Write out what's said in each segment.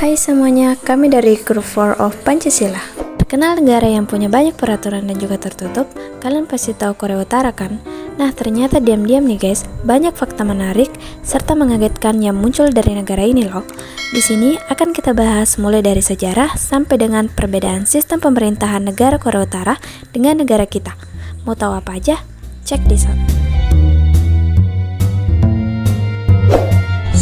Hai semuanya, kami dari Group 4 of Pancasila. Terkenal negara yang punya banyak peraturan dan juga tertutup, kalian pasti tahu Korea Utara kan? Nah, ternyata diam-diam nih guys, banyak fakta menarik serta mengagetkan yang muncul dari negara ini loh. Di sini akan kita bahas mulai dari sejarah sampai dengan perbedaan sistem pemerintahan negara Korea Utara dengan negara kita. Mau tahu apa aja? Check this out.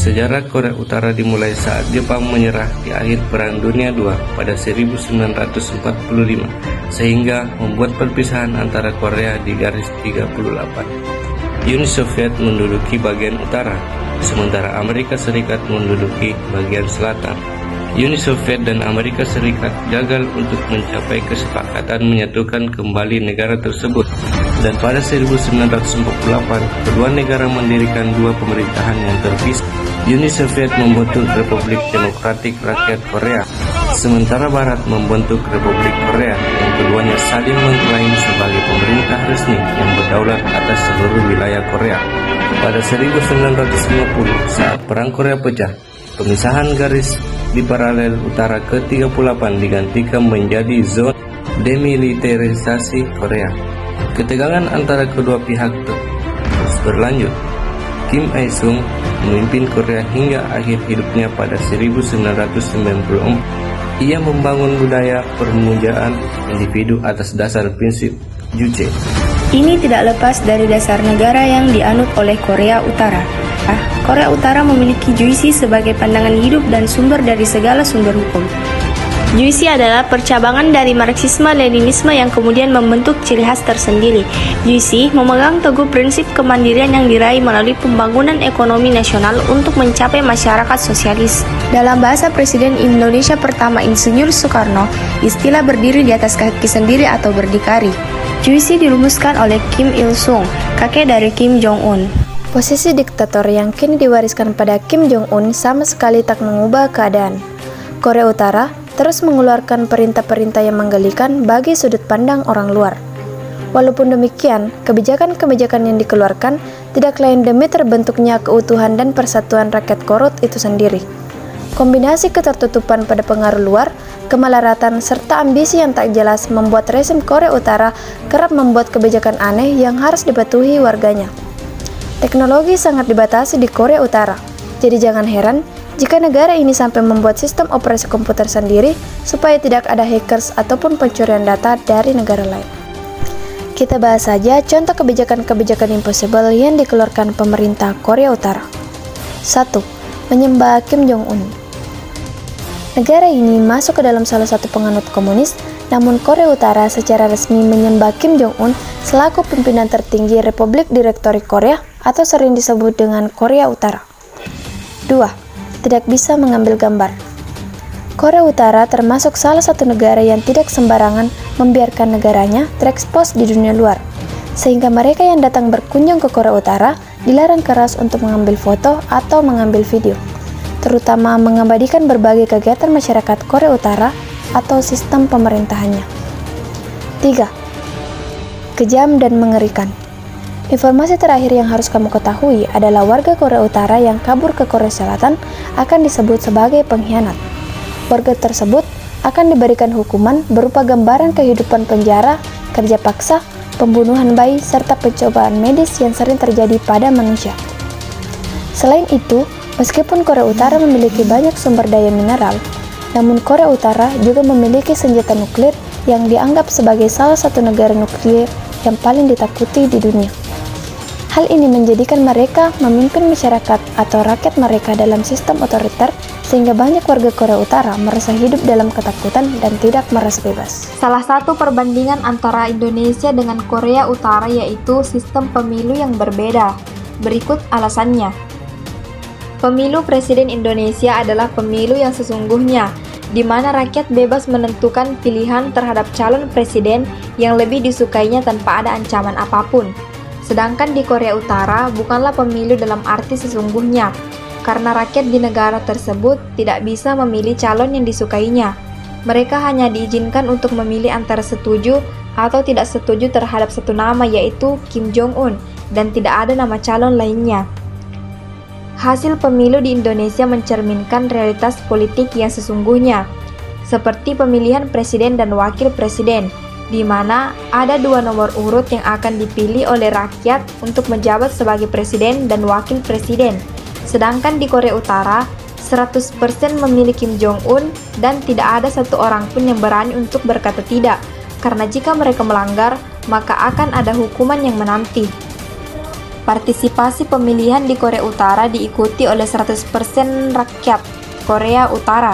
Sejarah Korea Utara dimulai saat Jepang menyerah di akhir Perang Dunia II pada 1945, sehingga membuat perpisahan antara Korea di garis 38. Uni Soviet menduduki bagian utara, sementara Amerika Serikat menduduki bagian selatan. Uni Soviet dan Amerika Serikat gagal untuk mencapai kesepakatan menyatukan kembali negara tersebut, dan pada 1948 kedua negara mendirikan dua pemerintahan yang terpisah. Uni Soviet membentuk Republik Demokratik Rakyat Korea, sementara Barat membentuk Republik Korea yang keduanya saling mengklaim sebagai pemerintah resmi yang berdaulat atas seluruh wilayah Korea. Pada 1950 saat Perang Korea pecah, pemisahan garis di paralel utara ke-38 digantikan menjadi zona demilitarisasi Korea. Ketegangan antara kedua pihak terus berlanjut. Kim Il-sung memimpin Korea hingga akhir hidupnya pada 1994. Ia membangun budaya permujaan individu atas dasar prinsip Juche. Ini tidak lepas dari dasar negara yang dianut oleh Korea Utara. Korea Utara memiliki Juche sebagai pandangan hidup dan sumber dari segala sumber hukum. Juche adalah percabangan dari Marxisme-Leninisme yang kemudian membentuk ciri khas tersendiri. Juche memegang teguh prinsip kemandirian yang diraih melalui pembangunan ekonomi nasional untuk mencapai masyarakat sosialis. Dalam bahasa Presiden Indonesia pertama Insinyur Soekarno, istilah berdiri di atas kaki sendiri atau berdikari. Juche dirumuskan oleh Kim Il-sung, kakek dari Kim Jong-un. Posisi diktator yang kini diwariskan pada Kim Jong-un sama sekali tak mengubah keadaan. Korea Utara terus mengeluarkan perintah-perintah yang menggelikan bagi sudut pandang orang luar. Walaupun demikian, kebijakan-kebijakan yang dikeluarkan tidak lain demi terbentuknya keutuhan dan persatuan rakyat Korut itu sendiri. Kombinasi ketertutupan pada pengaruh luar, kemelaratan, serta ambisi yang tak jelas membuat rezim Korea Utara kerap membuat kebijakan aneh yang harus dipatuhi warganya. Teknologi sangat dibatasi di Korea Utara, jadi jangan heran jika negara ini sampai membuat sistem operasi komputer sendiri supaya tidak ada hackers ataupun pencurian data dari negara lain. Kita bahas saja contoh kebijakan-kebijakan impossible yang dikeluarkan pemerintah Korea Utara. 1. Menyembah Kim Jong-un. Negara ini masuk ke dalam salah satu penganut komunis, namun Korea Utara secara resmi menyembah Kim Jong-un selaku pimpinan tertinggi Republik Direktorik Korea atau sering disebut dengan Korea Utara. 2. Tidak bisa mengambil gambar. Korea Utara termasuk salah satu negara yang tidak sembarangan membiarkan negaranya terekspos di dunia luar, sehingga mereka yang datang berkunjung ke Korea Utara dilarang keras untuk mengambil foto atau mengambil video, terutama mengabadikan berbagai kegiatan masyarakat Korea Utara atau sistem pemerintahannya. 3. Kejam dan mengerikan. Informasi terakhir yang harus kamu ketahui adalah warga Korea Utara yang kabur ke Korea Selatan akan disebut sebagai pengkhianat. Warga tersebut akan diberikan hukuman berupa gambaran kehidupan penjara, kerja paksa, pembunuhan bayi, serta pencobaan medis yang sering terjadi pada manusia. Selain itu, meskipun Korea Utara memiliki banyak sumber daya mineral, namun Korea Utara juga memiliki senjata nuklir yang dianggap sebagai salah satu negara nuklir yang paling ditakuti di dunia. Hal ini menjadikan mereka memimpin masyarakat atau rakyat mereka dalam sistem otoriter, sehingga banyak warga Korea Utara merasa hidup dalam ketakutan dan tidak merasa bebas. Salah satu perbandingan antara Indonesia dengan Korea Utara yaitu sistem pemilu yang berbeda. Berikut alasannya. Pemilu Presiden Indonesia adalah pemilu yang sesungguhnya, di mana rakyat bebas menentukan pilihan terhadap calon presiden yang lebih disukainya tanpa ada ancaman apapun. Sedangkan di Korea Utara bukanlah pemilu dalam arti sesungguhnya, karena rakyat di negara tersebut tidak bisa memilih calon yang disukainya. Mereka hanya diizinkan untuk memilih antara setuju atau tidak setuju terhadap satu nama yaitu Kim Jong-un, dan tidak ada nama calon lainnya. Hasil pemilu di Indonesia mencerminkan realitas politik yang sesungguhnya, seperti pemilihan presiden dan wakil presiden, di mana ada 2 nomor urut yang akan dipilih oleh rakyat untuk menjabat sebagai presiden dan wakil presiden. Sedangkan di Korea Utara, 100% memilih Kim Jong-un dan tidak ada satu orang pun yang berani untuk berkata tidak, karena jika mereka melanggar, maka akan ada hukuman yang menanti. Partisipasi pemilihan di Korea Utara diikuti oleh 100% rakyat Korea Utara,